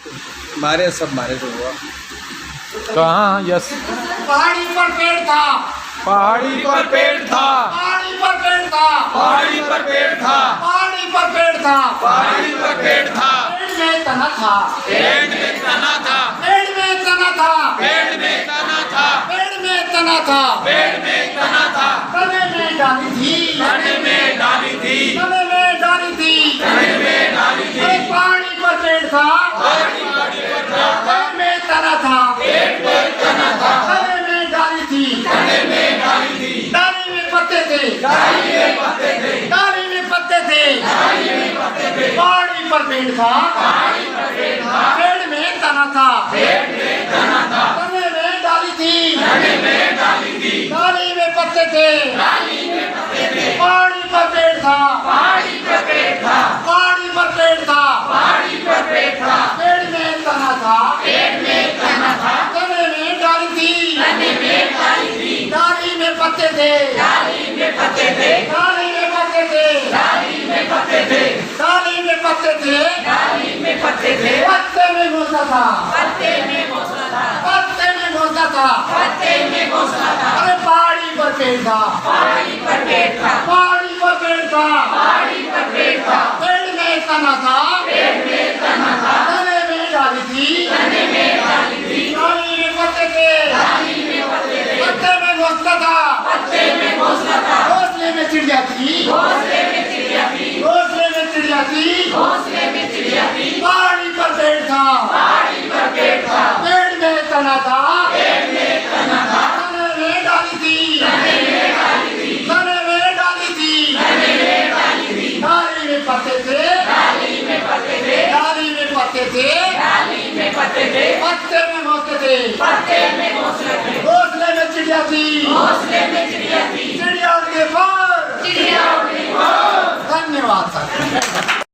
मारे सब मारे जो हुआ। कहाँ? यस। पहाड़ी पर पेड़ था, पहाड़ी पर पेड़ था, पहाड़ी पर पेड़ था, पहाड़ी पर पेड़ था, पहाड़ी पर पेड़ था, पहाड़ी पर पेड़ था, पेड़ में तना था, पेड़ में तना था, पेड़ में तना था, पेड़ में तना था, पेड़ में तना था, पेड़ में तना था, तने में डाली थी, तने में डाली थी, तने में डाली थी, तने में डाली थी, अरे पहाड़ी पर पेड़ था, पहाड़ी पर पेड़ था, पेड़ में तना था, पेड़ में तना था, तने में डाली थी, तने में डाली थी, डाली में पत्ते थे, डाली में पत्ते थे, डाली में पत्ते थे, डाली में पत्ते थे, पहाड़ी पर पेड़ था, पहाड़ी पर पेड़ था, पेड़ में तना था, पेड़ में तना था, तने में डाली थी, तने में डाली थी, डाली में पत्ते थे, डाली में पत्ते थे, पहाड़ी पर पेड़ था, पहाड़ी पर पेड़ था, पहाड़ी पर पेड़ था, पहाड़ी पर पेड़ था, पेड़ में तना था, पेड़ में तना था, तने में डाली थी, तने में डाली थी, डाली में पत्ते थे, डाली में पत्ते थे, डाली में पत्ते थे, डाली में पत्ते थे, डाली में पत्ते थे, डाली में पत्ते थे, पत्ते में घुसता था, पत्ते में घोंसला था, पत्ते में घुसता था, पत्ते में घोंसला था, अरे पहाड़ी पर पेड़ था, पहाड़ी पर पेड़ था, पहाड़ी पर पेड़ था, पहाड़ी पर पेड़ था, पेड़ में तना था, पेड़ में तना था, तने में डाली थी, तने में डाली थी, डाली में पत्ते थे, डाली में पत्ते थे, पत्ते में घुसता था, पत्ते में घोंसला था, घोंसले में चिड़िया थी, घोंसले में चिड़िया थी, घोंसले में चिड़िया थी, घोंसले में चिड़िया थी, पहाड़ी पर पेड़ था, पहाड़ी पर पेड़ था, पेड़ में तना था, पेड़ में तना था, तने में डाली थी, तने में डाली थी, तने में डाली थी, तने में डाली थी, डाली में पत्ते थे, डाली में पत्ते थे, डाली में पत्ते थे, डाली में पत्ते थे, पत्ते में घोंसते थे, पत्ते में घोंसले थे, घोंसले में चिड़िया थी, घोंसले में चिड़िया थी, चिड़िया उड़ के पर। चिड़िया उड़ी वो। धन्यवाद सर।